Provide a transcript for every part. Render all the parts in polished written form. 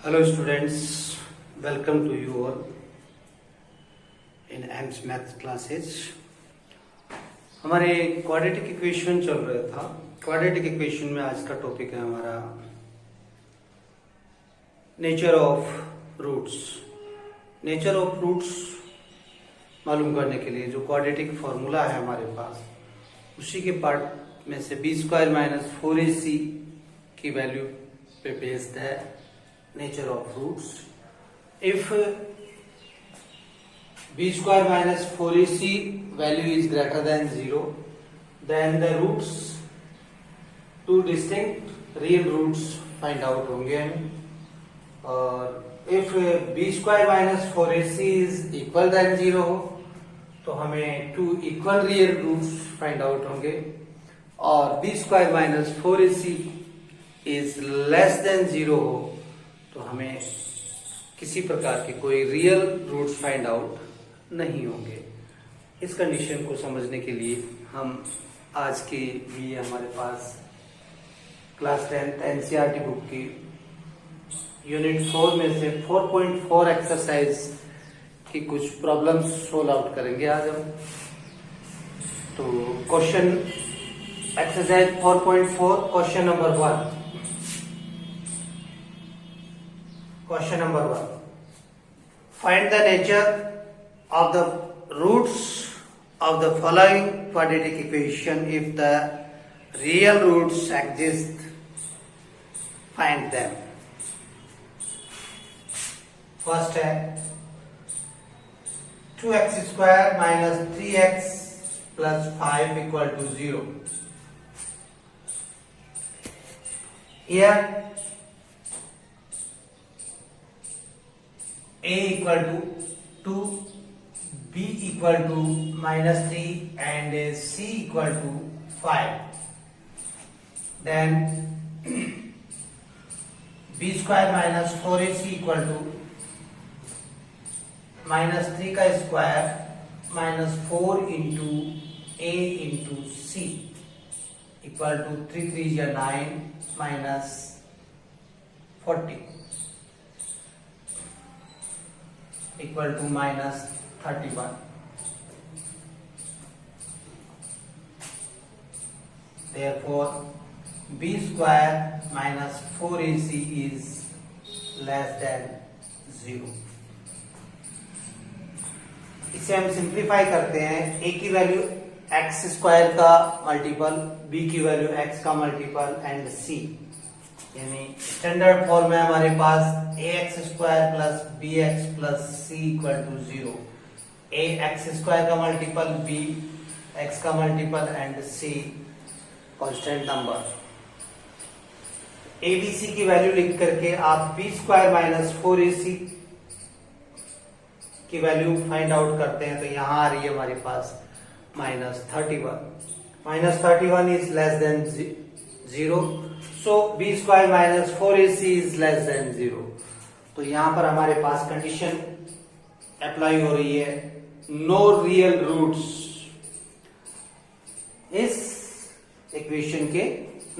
Hello students, welcome to you all in AIIMS maths classes. हमारे quadratic equation चल रहा था। क्वाड्रेटिक इक्वेशन में आज का टॉपिक है हमारा nature of roots. Nature of roots मालूम करने के लिए जो क्वाड्रेटिक फॉर्मूला है हमारे पास, उसी के पार्ट में से बी स्क्वायर माइनस 4ac की वैल्यू पे बेस्ड है nature of roots. If b square minus 4ac value is greater than 0, then the roots, two distinct real roots find out होंगे हमें। और if b square minus 4ac is equal than 0 हो तो हमें two equal real roots find out होंगे। और b square minus 4ac is less than 0 हो तो हमें किसी प्रकार के कोई रियल रूट्स फाइंड आउट नहीं होंगे। इस कंडीशन को समझने के लिए हम आज के लिए हमारे पास क्लास 10 एनसीईआरटी बुक की यूनिट 4 में से 4.4 एक्सरसाइज की कुछ प्रॉब्लम्स सोल्व आउट करेंगे आज हम। तो question exercise 4.4 question number 1। Question number 1. Find the nature of the roots of the following quadratic equation. If the real roots exist, find them. First है 2x square minus 3x plus 5 equal to 0. Here a equal to 2, b equal to minus 3 and c equal to 5. Then b square minus 4ac equal to minus 3 का square minus 4 into a into c equal to 3 3 या 9 minus 40 equal to minus 31. Therefore, b square minus 4ac is less than 0. इसे हम simplify करते हैं। a की value x square का multiple, b की value x का मल्टीपल एंड c, यानी स्टैंडर्ड फॉर्म है हमारे पास ax square plus bx plus c equal to 0। ax square का मल्टीपल b, x का multiple and c constant number. abc की वैल्यू लिख करके आप b स्क्वायर माइनस 4ac की वैल्यू फाइंड आउट करते हैं तो यहां आ रही है हमारे पास minus 31। Minus 31 is less than 0, so b square minus 4ac is less than 0। तो यहां पर हमारे पास कंडीशन अप्लाई हो रही है, नो रियल रूट्स। इस इक्वेशन के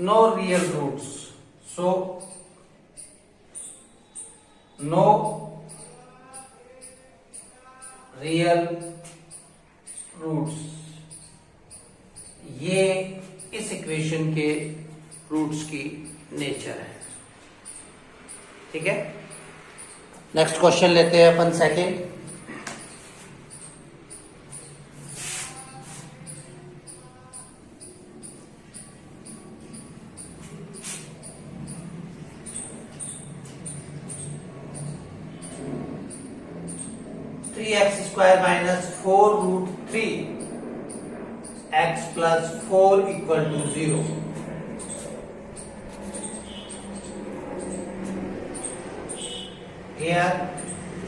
no real roots, so no real roots, ये इस इक्वेशन के रूट्स की नेचर है। ठीक है, नेक्स्ट क्वेश्चन लेते हैं अपन second. Three x square minus 4 root 3 x plus 4 equal to 0। Here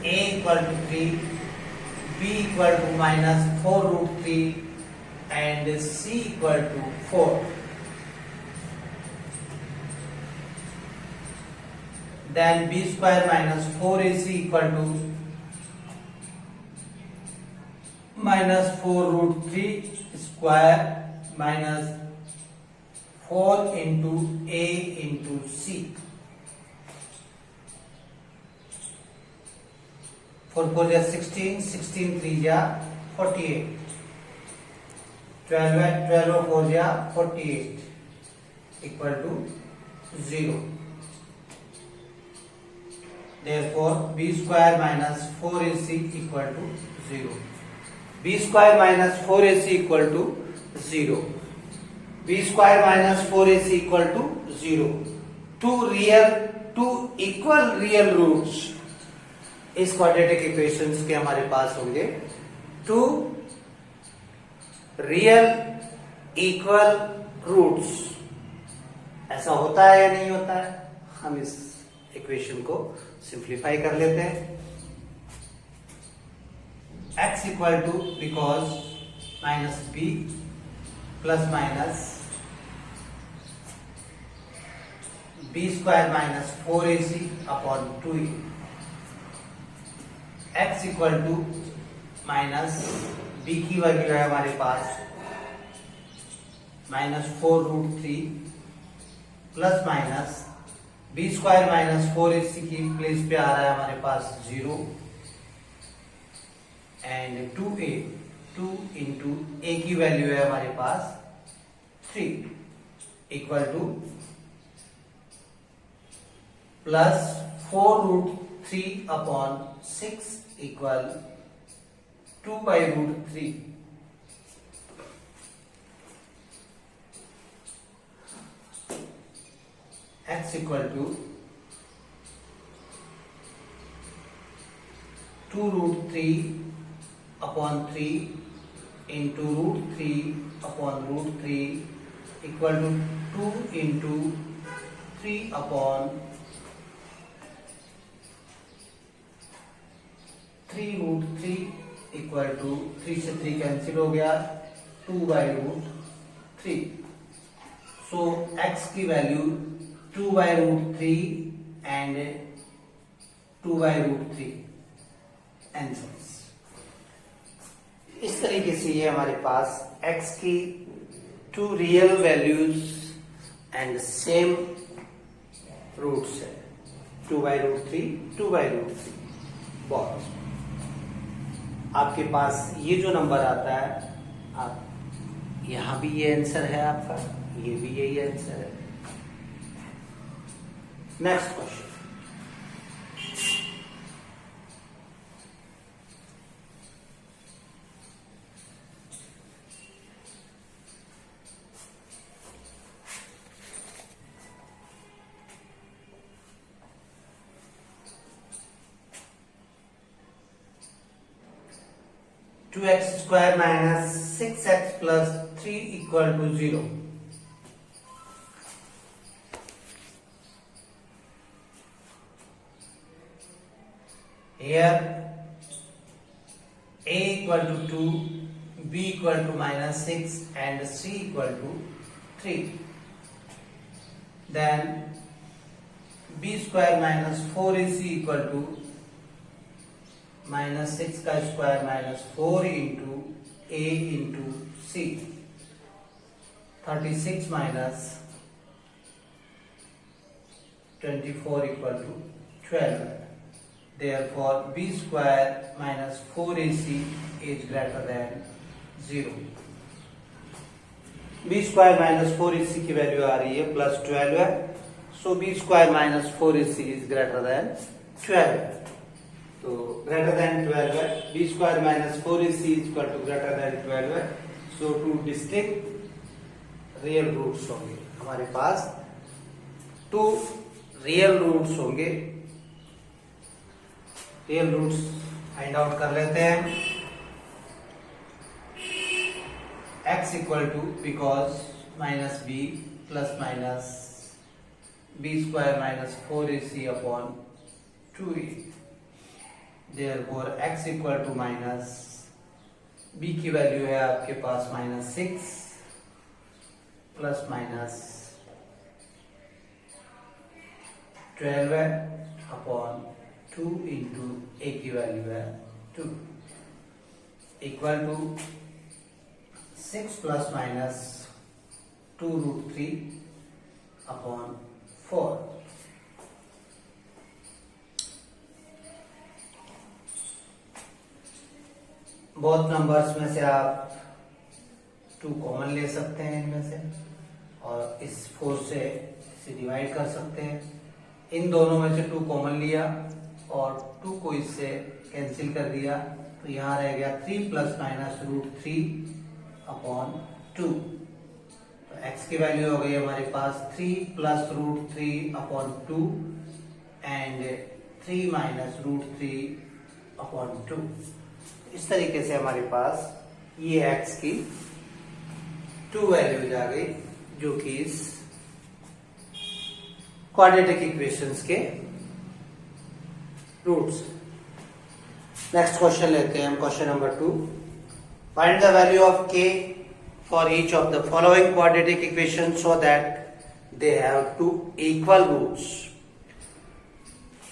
a equal to 3, b equal to minus 4 root 3 and c equal to 4. Then b square minus 4ac equal to minus 4 root 3 square minus 4 into a into c. 4 4 जा 16, 16 3 जा 48, 12 है, 12 और 4 जा 48 equal to 0. Therefore, b square minus 4ac equal to 0. b square minus 4ac equal to 0. b square minus 4ac equal to 0. two equal real roots इस quadratic equations के हमारे पास होंगे. Two real equal roots. ऐसा होता है या नहीं होता है? हम इस इक्वेशन को सिंप्लीफाई कर लेते हैं. x equal to because minus B plus minus B square minus 4ac upon 2e. x equal to minus b की वैल्यू है हमारे पास -4√3 plus minus B square minus 4ac की प्लेस पे आ रहा है हमारे पास 0 एंड 2a 2 इंटू a की वैल्यू है हमारे पास 3 equal to plus 4√3 upon 6 equal 2/√3. x equal to 2√3 upon 3 into √3 upon √3 equal to 2 into 3 upon 3√3 equal to 3 से 3 कैंसिल हो गया 2/√3. सो x की वैल्यू 2/√3 एंड 2/√3 आंसर्स. इस तरीके से ये हमारे पास x की two real values and same roots है 2/√3 2/√3. बहुत आपके पास ये जो नंबर आता है, आप यहां भी ये आंसर है आपका, ये भी यही आंसर है. Next question. Two X square minus 6x plus 3 equal to 0. Here a equal to 2, b equal to -6 and c equal to 3. Then b square minus 4ac equal to -6 का square -4 into a into c. 36 minus 24 equal to 12. Therefore, b square minus 4ac is greater than 0. b square minus 4ac की value आ रही है plus 12 है. So b square minus 4ac is greater than 12. तो greater than 12 है. b square minus 4ac is equal to greater than 12 है. So two distinct real roots होंगे हमारे पास. टू रियल रूट्स होंगे. रियल रूट्स फाइंड आउट कर लेते हैं. x equal to because minus B plus minus B square minus 4ac upon 2e. Therefore, x equal to minus b की value है आपके पास -6 प्लस माइनस 12 है अपॉन 2 इंटू a की वैल्यू है 2 equal to 6 plus minus 2√3 upon 4. बहुत numbers में से आप 2 कॉमन ले सकते हैं इनमें से, और इस 4 से इसे डिवाइड कर सकते हैं। इन दोनों में से 2 कॉमन लिया और 2 को इससे कैंसिल कर दिया, तो यहाँ रह गया 3 ± √3/2। तो x की वैल्यू हो गई हमारे पास 3 + √3/2 एंड 3 - √3/2। इस तरीके से हमारे पास ये x की 2 वैल्यूज आ गई, जो कि इस क्वाड्रेटिक इक्वेशंस के रूट्स। नेक्स्ट क्वेश्चन लेते हैं हम, question number 2। Find the value of k for each of the following quadratic equation so that they have 2 equal roots.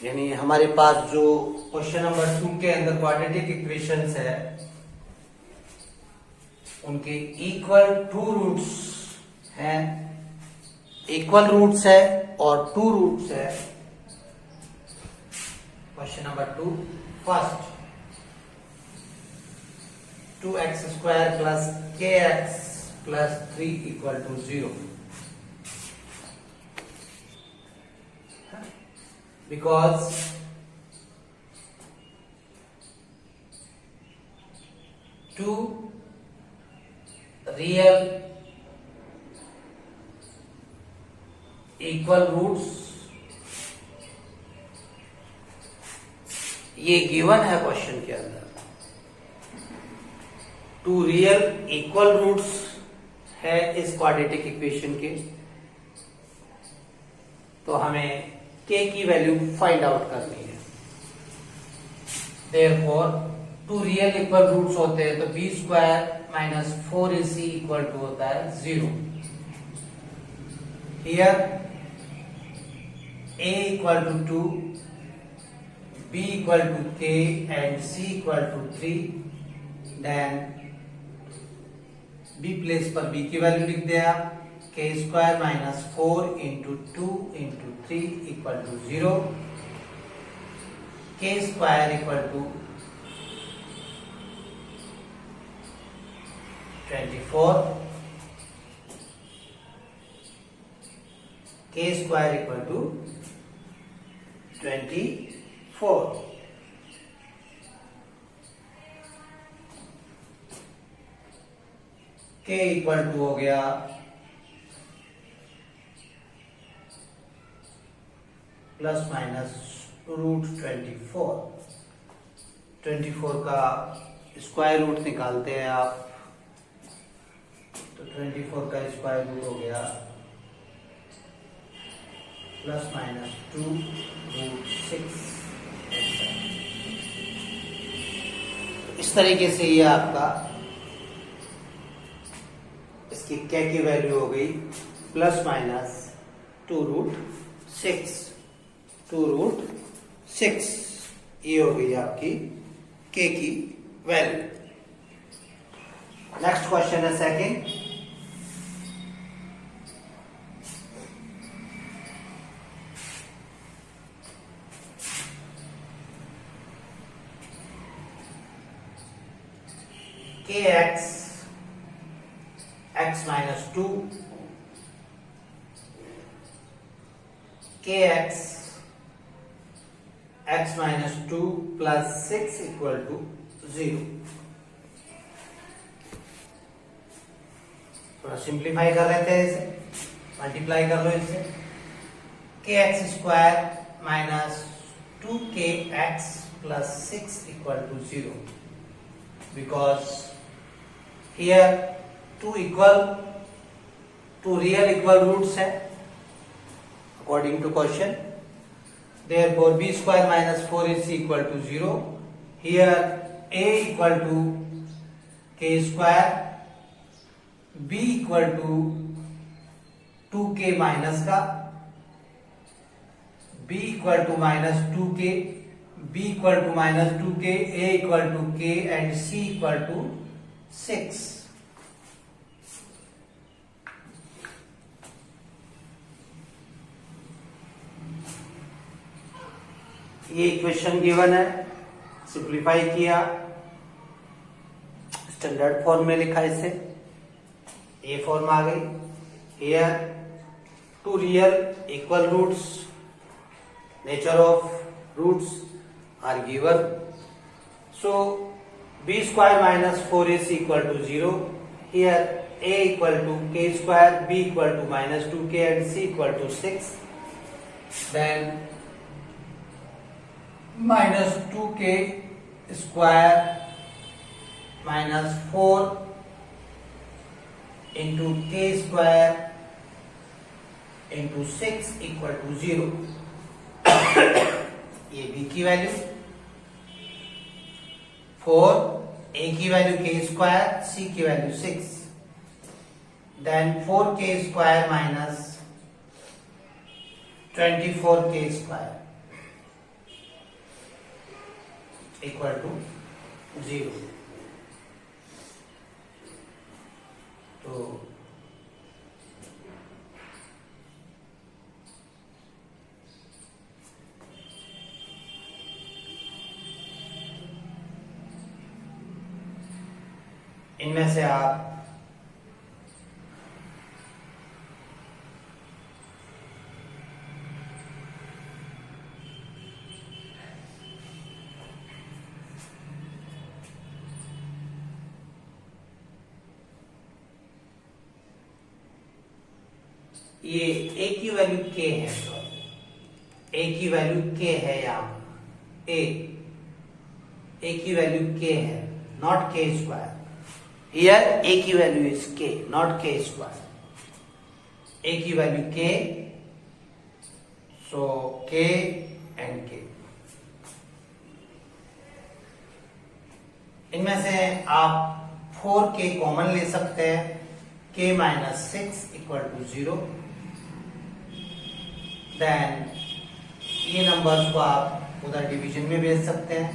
यानी हमारे पास जो क्वेश्चन नंबर 2 के अंदर क्वाड्रेटिक इक्वेशंस है, उनके इक्वल 2 रूट्स हैं, इक्वल रूट्स है और 2 रूट्स है। Question number 2, first 2x² + kx + 3 = 0, because two real equal roots, ये गिवन है क्वेश्चन के अंदर। 2 रियल इक्वल रूट्स है इस क्वाड्रेटिक इक्वेशन के, तो हमें k की वैल्यू फाइंड आउट करनी है। देयरफॉर 2 रियल इक्वल रूट्स होते हैं, तो b² - 4ac = होता है 0। Here a = 2, b = k and c = 3, then b place पर b की वैल्यू लिख दिया, k² - 4 × 2 × 3 = 0, k² = 24, k² = 24। k = हो गया ±√24। 24 का स्क्वायर रूट निकालते हैं आप, तो 24 का स्क्वायर रूट हो गया ±2√6। इस तरीके से ये आपका इसकी k की वैल्यू हो गई ±2√6। ये हो गई आपकी k की वैल्यू। नेक्स्ट क्वेश्चन है second. kx x - 2, kx x - 2 + 6 = 0। थोड़ा सिंप्लीफाई कर लेते हैं, इसे मल्टीप्लाई कर लो इससे। kx² - 2kx + 6 = 0, because here 2 real equal roots है according to question, therefore b² - 4ac = 0। here a = k², b = 2k minus का, b = -2k, b = -2k, a = k and c = 6। ये इक्वेशन गिवन है, सिंप्लीफाई किया standard form में लिखा इसे, ये form आ गई। Here two real equal roots, nature of roots are given. So b square minus 4ac equal to 0. Here a equal to k square, b equal to minus 2k and c equal to 6. Then minus 2k square minus 4 into k square into 6 equal to 0. ये b की value, 4, a की value k square, c की value 6, then 4k square minus 24k square equal to 0। तो इनमें से आप ये a की वैल्यू k है, सॉरी a की वैल्यू k है, यहां a की वैल्यू k है, not k square. Here a की value is k, not k square. a की value k, so k and k. इनमें से आप 4k कॉमन ले सकते हैं, k minus 6 equal to 0. Then ये नंबर्स को आप उधर डिवीजन में भेज सकते हैं,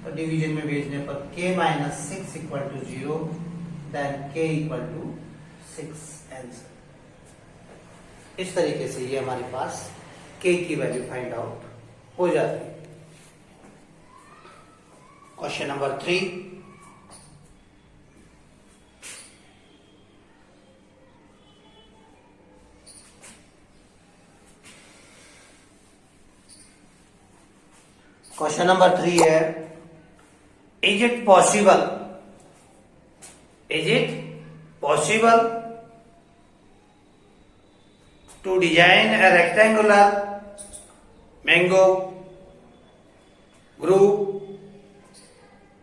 तो डिवीजन में भेजने पर k minus 6 equal to 0. Then k equal to 6 answer. इस तरीके से ये हमारे पास k की वैल्यू फाइंड आउट हो जाती है। क्वेश्चन नंबर 3, क्वेश्चन नंबर 3 है, is it possible to design a rectangular mango group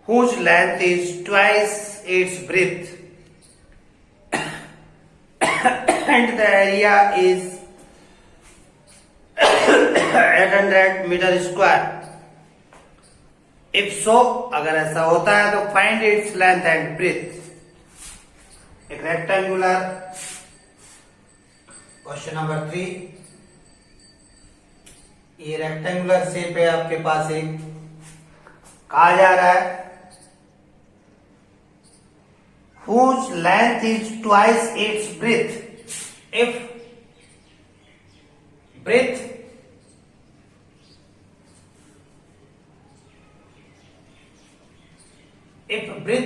whose length is twice its breadth and the area is 800 meter square? If so, अगर ऐसा होता है तो find its length and breadth. एक rectangular, question number 3, ये rectangular shape है आपके पास, एक कहा जा रहा है whose length is twice its breadth. If breadth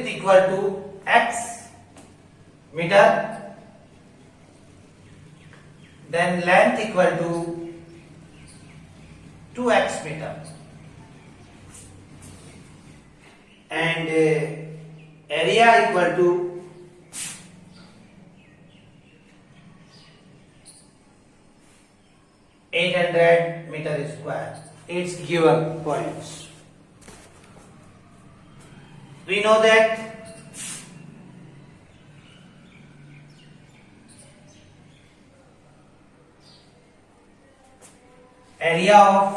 equal to x meter, then length equal to 2x meter, and area equal to 800 meter square. It's given points. We know that area of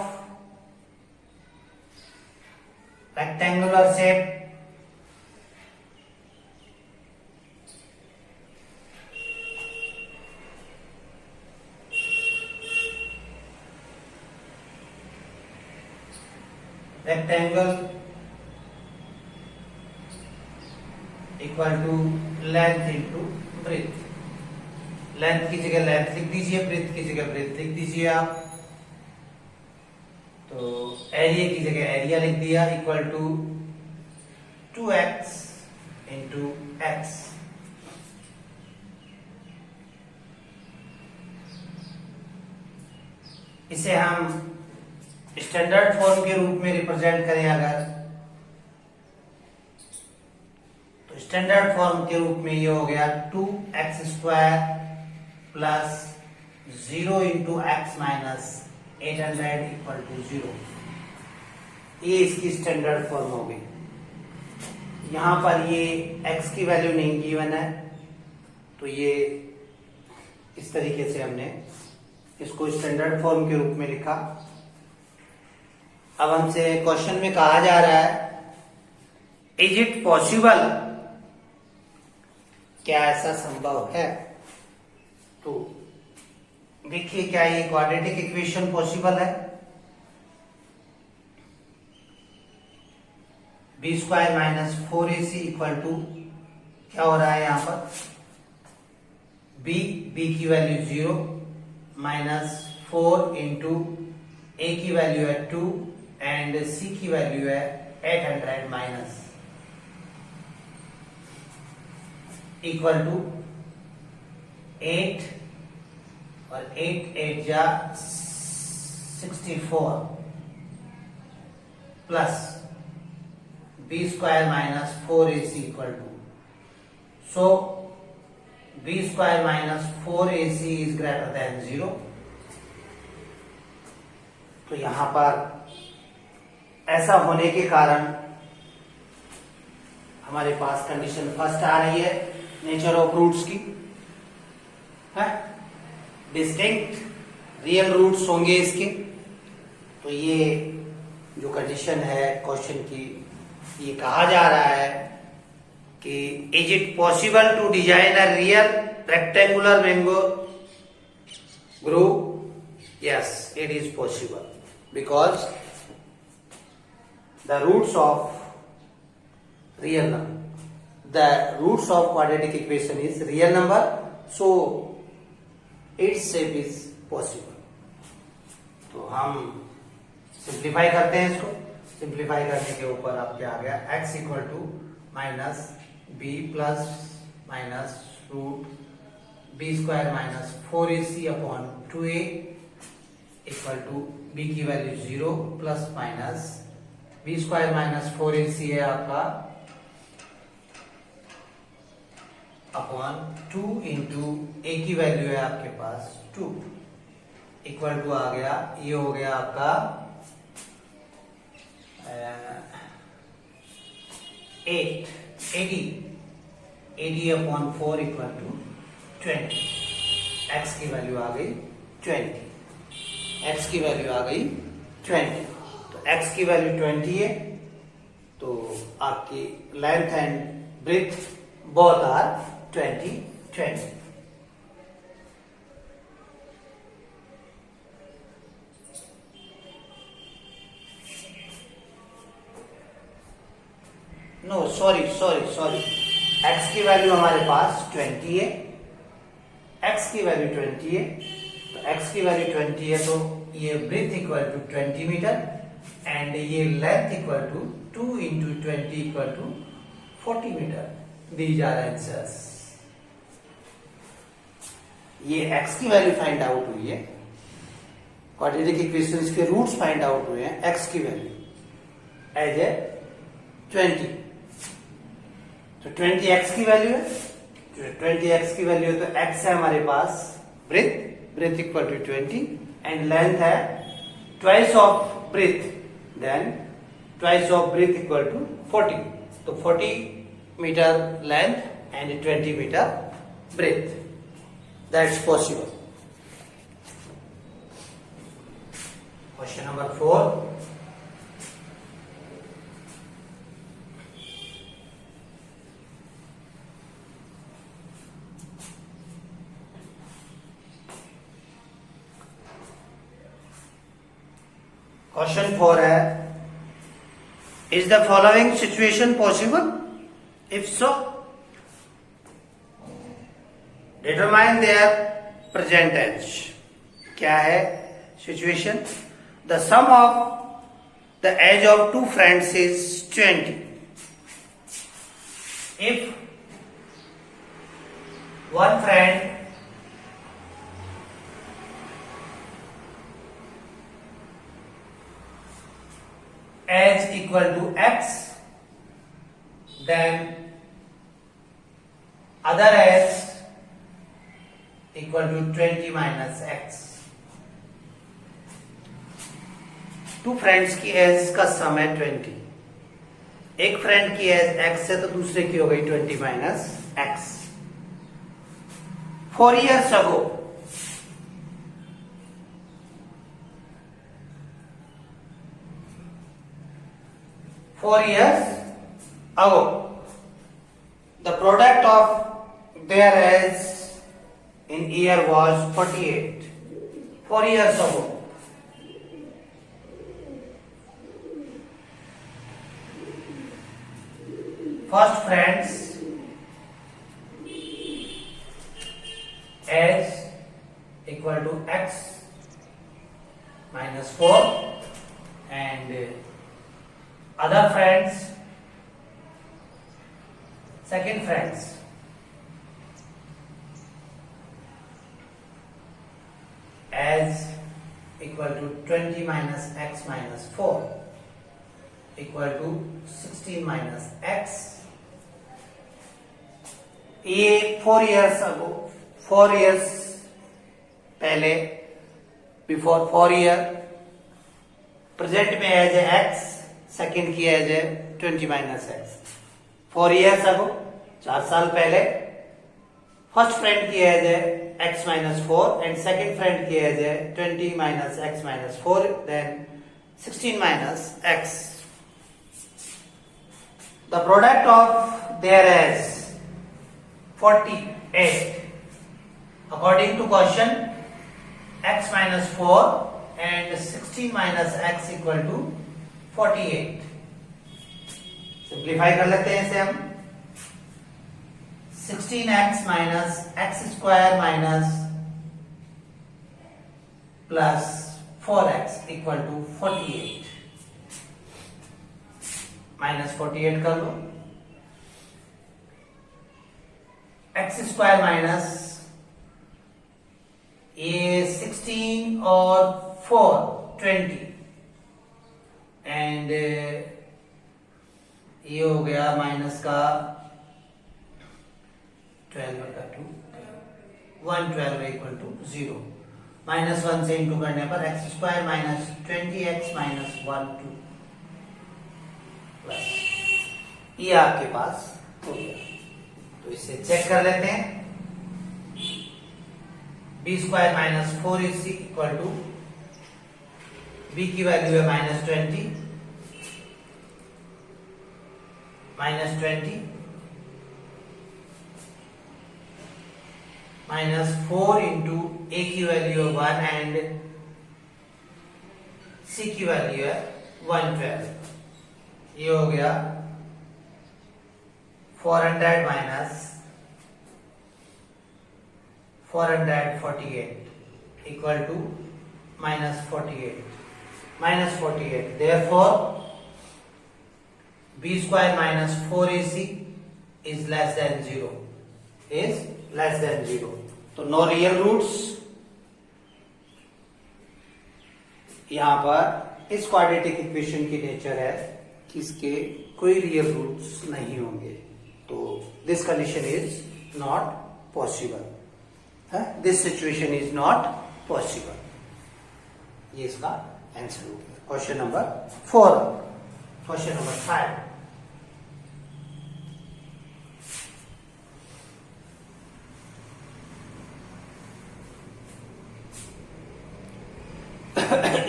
rectangular shape rectangle equal to length into breadth. Length की जगह length लिख दीजिए, breath की जगह breath लिख दीजिए आप। तो एरिया की जगह एरिया लिख दिया, equal to 2x into x. इसे हम स्टैंडर्ड फॉर्म के रूप में रिप्रेजेंट करें अगर, तो स्टैंडर्ड फॉर्म के रूप में ये हो गया 2x² plus 0 into X minus 800 equal to 0। ये इसकी स्टैंडर्ड फॉर्म हो गई। यहां पर ये x की वैल्यू नहीं गिवन है, तो ये इस तरीके से हमने इसको स्टैंडर्ड फॉर्म के रूप में लिखा। अब हमसे क्वेश्चन में कहा जा रहा है, इज इट पॉसिबल, क्या ऐसा संभव है? तो देखिए, क्या ये क्वाड्रेटिक इक्वेशन पॉसिबल है? B square minus 4ac equal to क्या हो रहा है यहां पर, b की वैल्यू 0 माइनस 4 इंटू a की वैल्यू है 2 एंड c की वैल्यू है 800 माइनस इक्वल टू 8 और 8 जा 64 plus b square minus 4ac equal to, so b square minus 4ac is greater than 0। तो यहां पर ऐसा होने के कारण हमारे पास कंडीशन फर्स्ट आ रही है नेचर ऑफ रूट्स की है, डिस्टिंक्ट रियल रूट्स होंगे इसके। तो ये जो कंडीशन है क्वेश्चन की, ये कहा जा रहा है कि is it possible to design a real rectangular mango group? Yes, it is possible because the roots of real number, the roots of quadratic equation is real number, so its shape is possible। तो हम simplify करते हैं इसको। Simplify करने के ऊपर अब क्या आ गया, x equal to minus B plus minus root B square minus 4ac upon 2a equal to b की value 0 plus minus B square minus 4ac है आपका अपॉन 2 इंटू ए की वैल्यू है आपके पास 2 इक्वल टू आ गया, ये हो गया आपका 80 अपॉन 4 इक्वल टू 20। x की वैल्यू आ गई 20, x की वैल्यू आ गई 20। x की वैल्यू 20 है, तो आपकी length and breadth both are 20। No sorry, x की वैल्यू हमारे पास 20 है, x की वैल्यू 20 है, तो x की वैल्यू 20 है, तो ये breadth equal to 20 metre and ये length equal to 2 into 20 equal to 40 metre. These are answers. ये x की वैल्यू फाइंड आउट हुई है, क्वाड्रेटिक इक्वेशंस के रूट्स फाइंड आउट हुए हैं, x की वैल्यू एज ए 20। तो 20 x की वैल्यू है, 20 x की वैल्यू है, तो x है हमारे पास breadth equal to 20 and length है twice of breadth, then twice of breadth equal to 40, तो 40 metre length and 20 metre breadth, that's possible। Question number 4, question 4 है, is the following situation possible? If so determine their present age. क्या है situation? The sum of the age of two friends is 20। if one friend age equal to x, then other age equal to 20 minus x. Two friends की age का sum है 20. एक friend की as x है तो दूसरे की हो गई 20 minus x. 4 years ago, the product of their age in year was 48. 4 years ago. First friends age equal to x minus 4 and other friends, second friends age equal to 20 minus x minus 4 equal to 16 minus x. ये 4 years ago, 4 years पहले, before 4 year, present में as है x, second की age है 20 minus x. 4 years ago, 4 साल पहले, first friend की age है x minus 4 and second friend की एज है 20 minus x minus 4, then 16 minus x. The product of their age 48. According to question, x minus 4 and 16 minus x equal to 48. Simplify कर लेते हैं इसे हम. 16x minus x square minus plus 4x equal to 48. Minus 48 कर लो. X square minus ये 16 और 4 20 and ये हो गया माइनस का 12/2 112 इक्वल टू 0. माइनस 1 से इंटू करने पर x square minus 20x minus 1 2 plus ये आपके पास हो गया. तो इसे चेक कर लेते हैं. B square minus 4ac equal to B की वैल्यू है माइनस 20 माइनस 4 इंटू ए की वैल्यू है 1 एंड सी की वैल्यू है 112. ये हो गया 400 minus 448 equal to minus 48. Therefore, b square minus 4ac is less than 0. तो नो रियल रूट्स. यहां पर इस क्वाड्रेटिक इक्वेशन की नेचर है कि इसके कोई रियल रूट्स नहीं होंगे. तो this condition is not possible. This situation is not possible. ये इसका आंसर हो गया. Question number 4. Question number 5.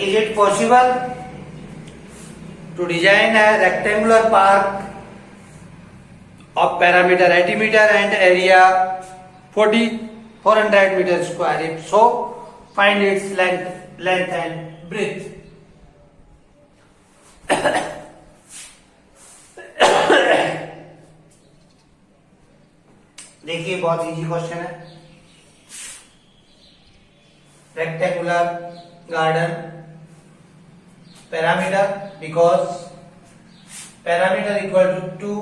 Is it possible to design a rectangular park of parameter 80 meter and area 400 meter square? If so, find its length and breadth. देखिए बहुत easy question है. Rectangular garden, parameter, because parameter equal to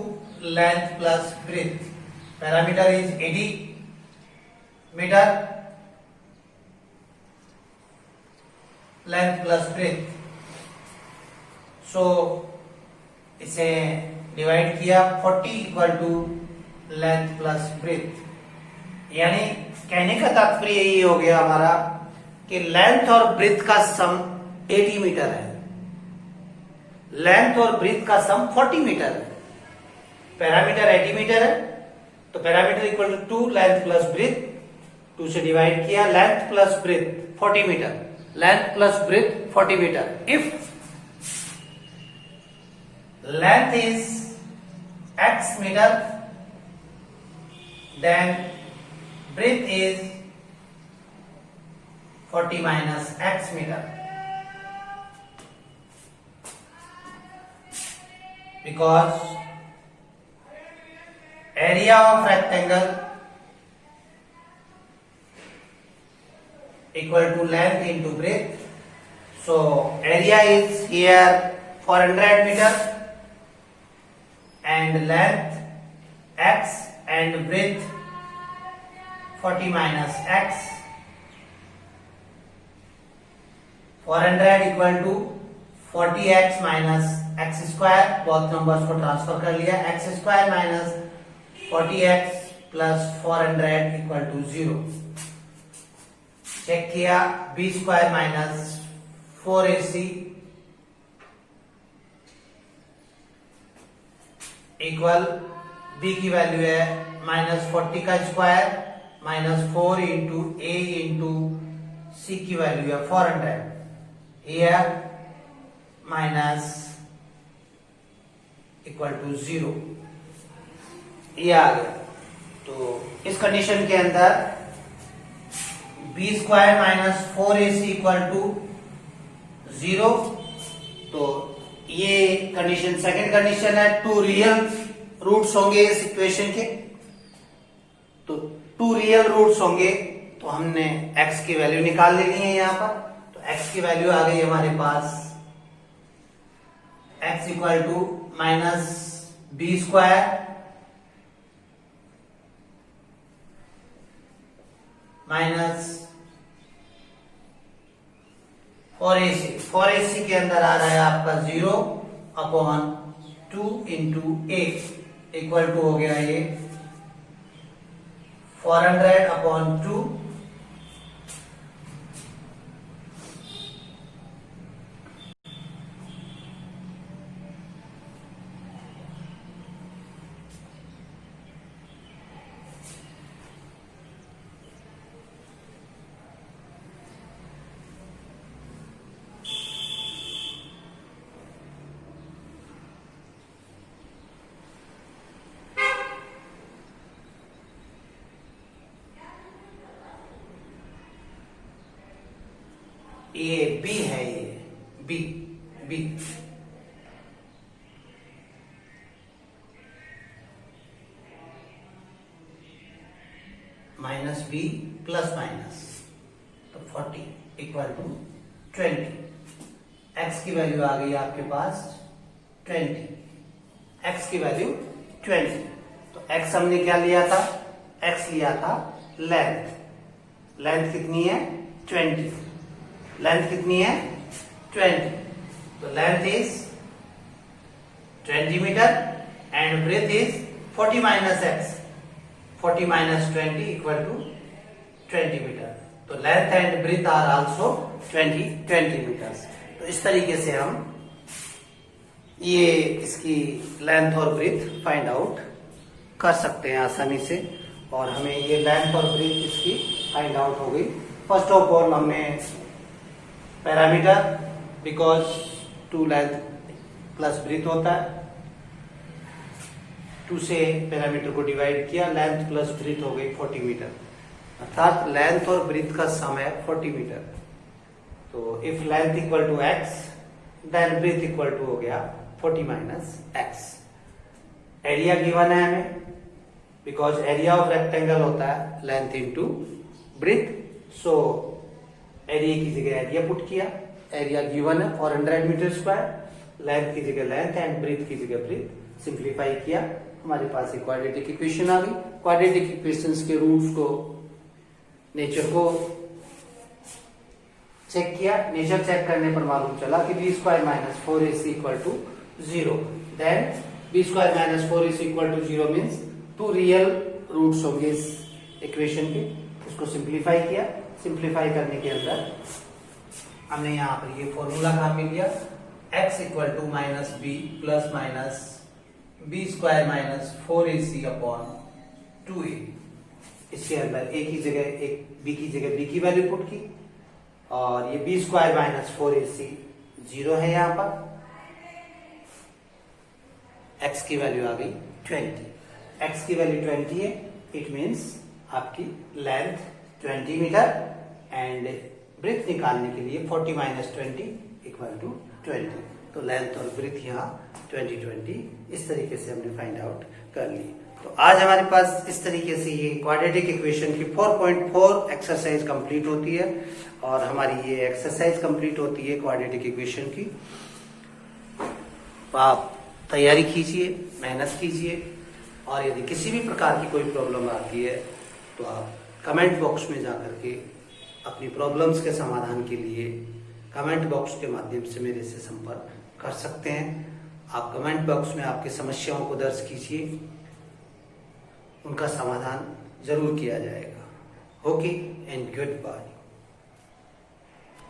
2 length plus breadth. Parameter is 80 meter, length plus breadth. So इसे divide किया 40 equal to length plus breadth, यानी कहने का तात्पर्य यही हो गया हमारा कि लेंथ और ब्रेथ का सम 80 मीटर है, लेंथ और ब्रेथ का सम 40 मीटर है, पैरामीटर 80 मीटर है, तो parameter equal to 2 length plus breadth, 2 से डिवाइड किया, length plus breadth 40 metre, length plus breadth 40 metre. If length is x meter, then breadth is 40 minus x meter, because area of rectangle equal to length into breadth. So area is here 400 meter and length x and breadth 40 minus x. 400 equal to 40x minus x square, both numbers को transfer कर लिया, x square minus 40x plus 400 equal to 0. Check किया, b square minus 4ac equal b की value है minus 40 का square minus 4 into a into c की value है 400, here minus equal to 0. ये आ गया. तो इस कंडीशन के अंदर b square minus 4ac equal to 0. तो ये कंडीशन सेकंड कंडीशन है. 2 रियल रूट्स होंगे इस इक्वेशन के, तो 2 रियल रूट्स होंगे, तो हमने x की वैल्यू निकाल लेनी है यहां पर. तो x की वैल्यू आ गई हमारे पास x equal to minus B square minus 4ac के अंदर आ रहा है आपका 0 upon 2 into a equal to हो गया ये 400 अपॉन 2 ये बी है, ये b b minus B plus minus, तो 40 इक्वल टू 20. एक्स की वैल्यू आ गई आपके पास 20, एक्स की वैल्यू 20. तो एक्स हमने क्या लिया था, एक्स लिया था लेंथ. लेंथ कितनी है 20, लेंथ कितनी है 20, तो length is 20 metre and breadth is 40 minus x, 40 minus 20 equal to 20 metre. तो length and breadth are also 20 metres. तो इस तरीके से हम ये इसकी लेंथ और ब्रेथ फाइंड आउट कर सकते हैं आसानी से. और हमें ये लेंथ और ब्रेथ इसकी फाइंड आउट हो गई. फर्स्ट ऑफ ऑल हमने parameter, because 2 length plus breath होता है, 2 से पैरामीटर को डिवाइड किया, लेंथ प्लस ब्रेथ हो गई 40 मीटर, अर्थात लेंथ और ब्रेथ का सम है 40 मीटर. तो if length equal to x then breadth equal to हो गया 40 माइनस x. एरिया गिवन है हमें, बिकॉज एरिया ऑफ रेक्टेंगल होता है length into breadth. So area की जगह एरिया पुट किया, एरिया गिवन है 400 मीटर स्क्वायर, लेंथ की जगह लेंथ एंड ब्रेथ की जगह ब्रेथ सिंप्लीफाई किया, हमारे पास एक क्वाड्रेटिक इक्वेशन आ गई। क्वाड्रेटिक इक्वेशंस के रूट्स को, नेचर को चेक किया। नेचर चेक करने पर मालूम चला कि b square minus 4ac equal to 0। Then b square minus 4ac equal to 0 means 2 real roots होंगे इस इक्वेशन के। उसको सिंप्लीफाई किया। सिंप्लीफाई करने के अंदर हमने यहाँ पर ये फॉर्मूला काम में लिया, x equal to minus B plus minus B square minus 4ac upon 2a। इसके अंदर a की जगह एक b की जगह b की वैल्यू पुट की, और ये बी स्क्वायर माइनस 4ac 0 है। यहाँ पर x की वैल्यू आ गई 20। x की वैल्यू 20 है, इट मीन्स आपकी लेंथ 20 मीटर एंड ब्रेथ निकालने के लिए 40 माइनस 20 इक्वल टू 20। तो लेंथ और ब्रेथ यहाँ 20 इस तरीके से हमने फाइंड आउट कर ली। तो आज हमारे पास इस तरीके से ये क्वाड्रेटिक इक्वेशन की 4.4 एक्सरसाइज कंप्लीट होती है, और हमारी ये एक्सरसाइज कंप्लीट होती है क्वाड्रेटिक इक्वेशन की। आप तैयारी कीजिए, मेहनत कीजिए, और यदि किसी भी प्रकार की कोई प्रॉब्लम आती है तो आप कमेंट बॉक्स में जाकर के अपनी प्रॉब्लम्स के समाधान के लिए कमेंट बॉक्स के माध्यम से मेरे से संपर्क कर सकते हैं। आप कमेंट बॉक्स में आपकी समस्याओं को दर्ज कीजिए, उनका समाधान जरूर किया जाएगा। Okay and good bye.